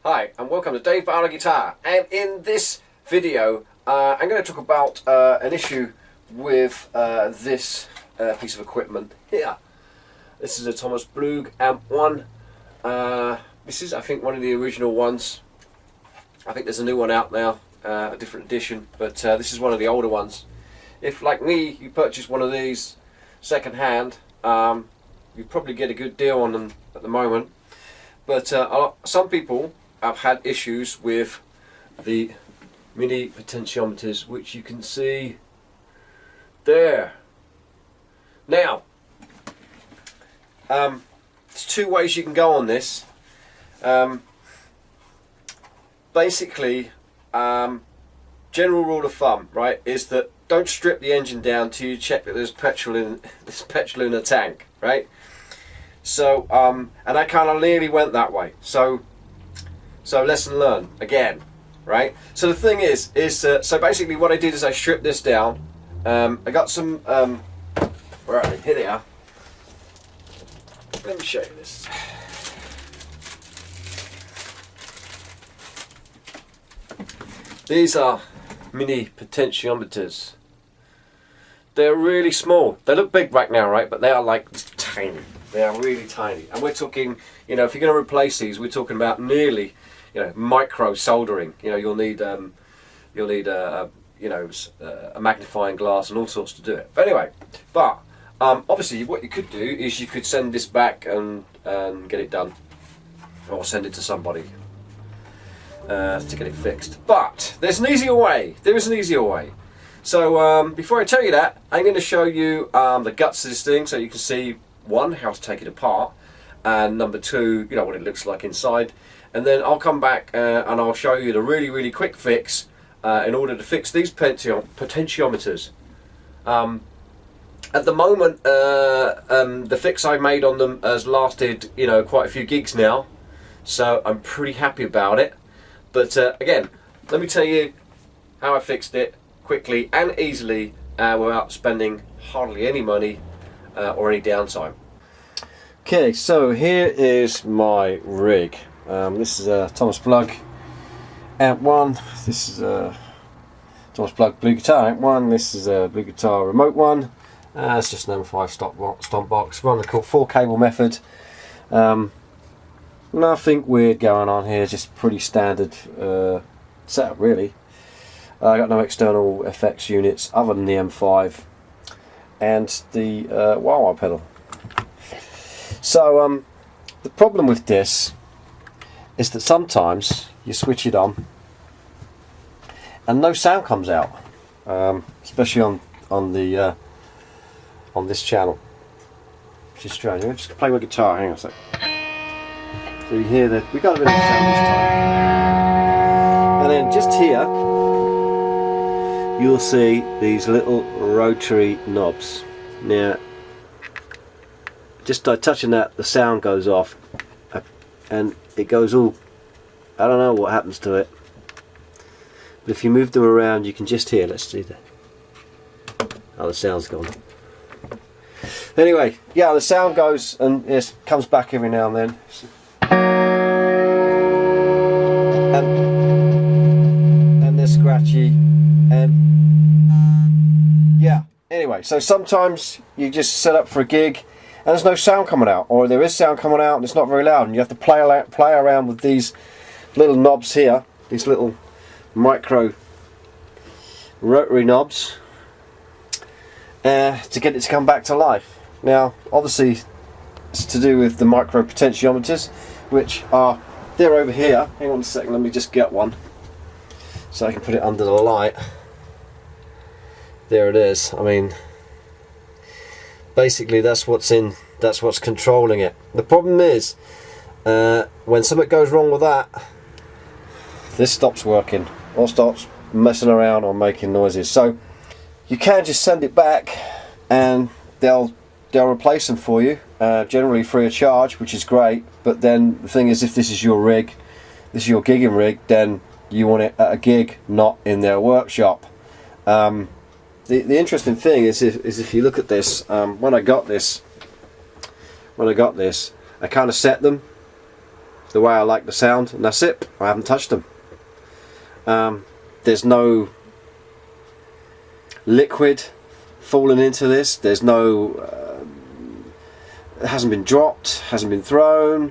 Hi and welcome to Dave Barlow Guitar, and in this video I'm going to talk about an issue with this piece of equipment here. This is a Thomas Blug Amp 1. This is, I think, one of the original ones. I think there's a new one out now, a different edition, but this is one of the older ones. If, like me, you purchase one of these second hand, you probably get a good deal on them at the moment. But some people have had issues with the mini potentiometers, which you can see there. Now, there's two ways you can go on this. Basically, general rule of thumb, right, is that don't strip the engine down till you check that there's petrol in the tank, right? So, and I kind of nearly went that way. So lesson learned again, right? So the thing is so basically what I did is I stripped this down. I got some, where are they? Here they are. Let me show you this. These are mini potentiometers. They're really small. They look big right now, right? But they are like tiny. They are really tiny. And we're talking, you know, if you're going to replace these, we're talking about nearly, you know, micro soldering. You know, you'll need a magnifying glass and all sorts to do it. But anyway, obviously what you could do is you could send this back and get it done, or send it to somebody to get it fixed. But there's an easier way. There is an easier way. So before I tell you that, I'm going to show you the guts of this thing, so you can see, one, how to take it apart, and number two, you know, what it looks like inside. And then I'll come back and I'll show you the really quick fix in order to fix these potentiometers. At the moment, the fix I made on them has lasted, you know, quite a few gigs now, so I'm pretty happy about it. But again, let me tell you how I fixed it quickly and easily without spending hardly any money or any downtime. Okay, so here is my rig. This is a Thomas Blug Amp 1. This is a Thomas Blug Blue Guitar Amp 1. This is a Blue Guitar Remote 1. It's just an M5 stomp box. Run the 4 cable method. Nothing weird going on here, just pretty standard setup really. I got no external effects units other than the M5 and the wah-wah pedal. So the problem with this is that sometimes you switch it on and no sound comes out, especially on this channel, which is strange. I'll just play my guitar. Hang on a sec. So you hear that we got a bit of sound this time, and then just here you'll see these little rotary knobs. Now, just by touching that, the sound goes off, and it goes all, I don't know what happens to it, but if you move them around you can just hear. Let's see that. Oh, the sound's gone. Anyway, yeah, the sound goes and it comes back every now and then. And they're scratchy, and yeah, anyway, so sometimes you just set up for a gig and there's no sound coming out, or there is sound coming out and it's not very loud, and you have to play around with these little knobs here, these little micro rotary knobs, to get it to come back to life. Now, obviously, it's to do with the micro potentiometers, which are, they're over here. Hang on a second, let me just get one so I can put it under the light. There it is. I mean, basically that's what's controlling it. The problem is when something goes wrong with that, this stops working or stops messing around or making noises. So you can just send it back and they'll replace them for you, generally free of charge, which is great. But then the thing is, if this is your rig, this is your gigging rig, then you want it at a gig, not in their workshop. The interesting thing is if you look at this, when I got this, I kind of set them the way I like the sound, and that's it. I haven't touched them. There's no liquid falling into this. There's no it hasn't been dropped, hasn't been thrown,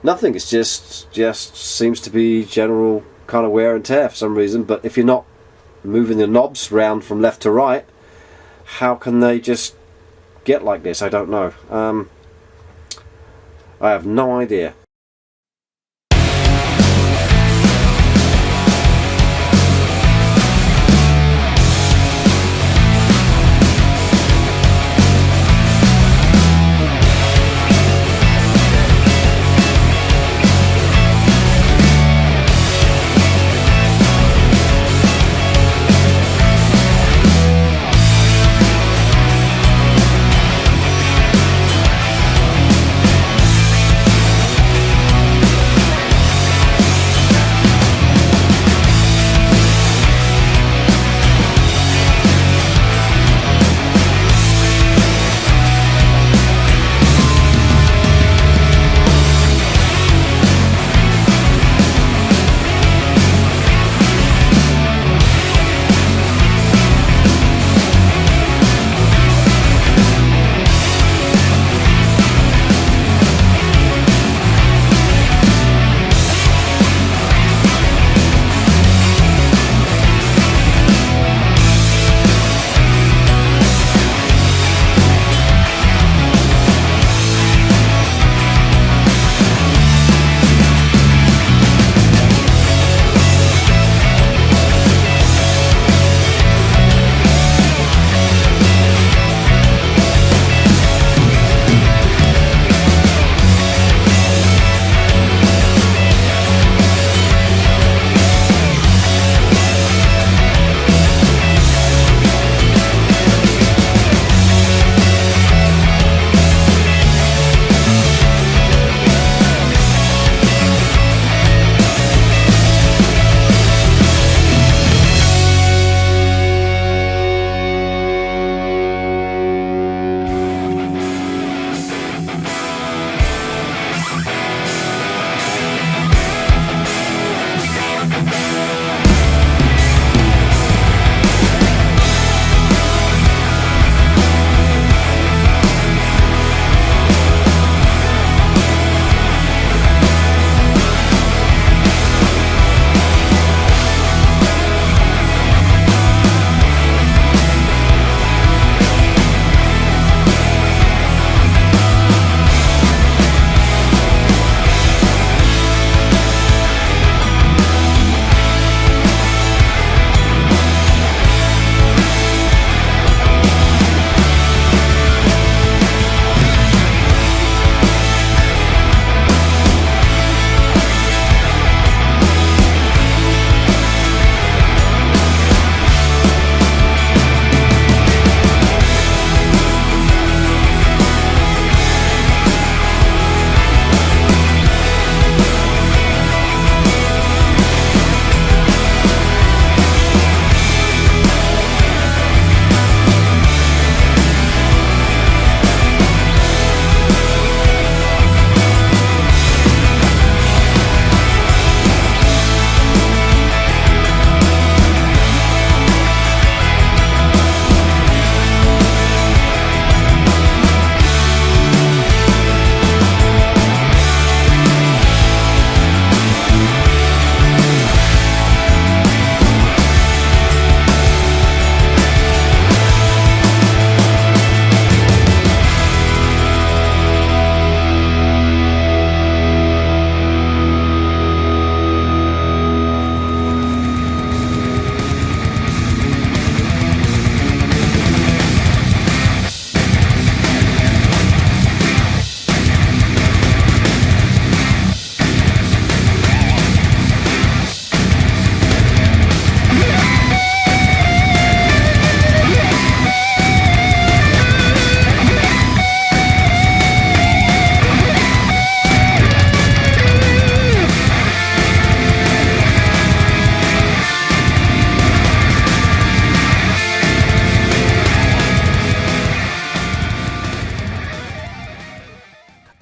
nothing. It's just seems to be general kind of wear and tear for some reason. But if you're not moving the knobs round from left to right, how can they just get like this? I don't know. I have no idea.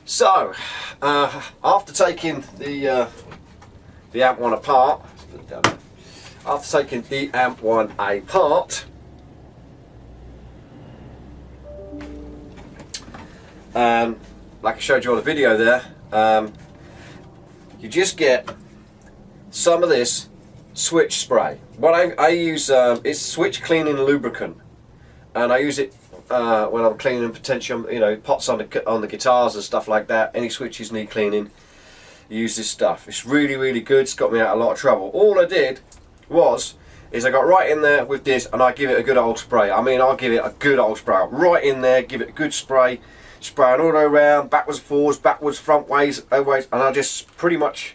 So, after taking the amp one apart, after taking the amp one apart, like I showed you on the video there, you just get some of this switch spray. What I use is switch cleaning lubricant, and I use it when I'm cleaning potential, you know, pots on the guitars and stuff like that. Any switches need cleaning, use this stuff. It's really, really good. It's got me out of a lot of trouble. All I did is I got right in there with this and I give it a good old spray. I mean, I'll give it a good old spray. Right in there, give it a good spray, spraying all the way around, backwards, forwards, backwards, front ways, ways, and I just pretty much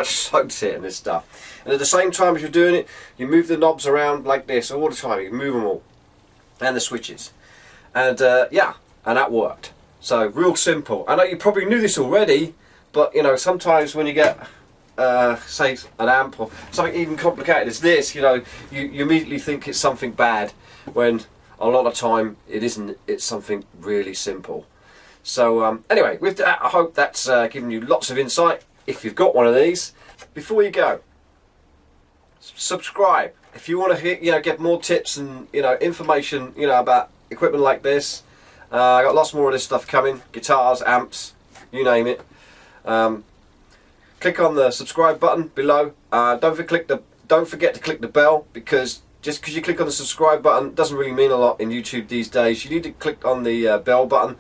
soaked it in this stuff. And at the same time as you're doing it, you move the knobs around like this all the time. You move them all, and the switches, and yeah, and that worked. So real simple. I know you probably knew this already, but you know, sometimes when you get say an amp or something even complicated as this, you know, you immediately think it's something bad, when a lot of time it isn't. It's something really simple. So anyway, with that, I hope that's given you lots of insight. If you've got one of these, before you go, subscribe. If you want to, you know, get more tips and, you know, information, you know, about equipment like this, I got lots more of this stuff coming. Guitars, amps, you name it. Click on the subscribe button below. Don't forget to click the bell, because just because you click on the subscribe button doesn't really mean a lot in YouTube these days. You need to click on the bell button.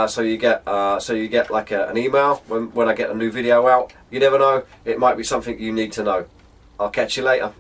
So you get like an email when I get a new video out. You never know, it might be something you need to know. I'll catch you later.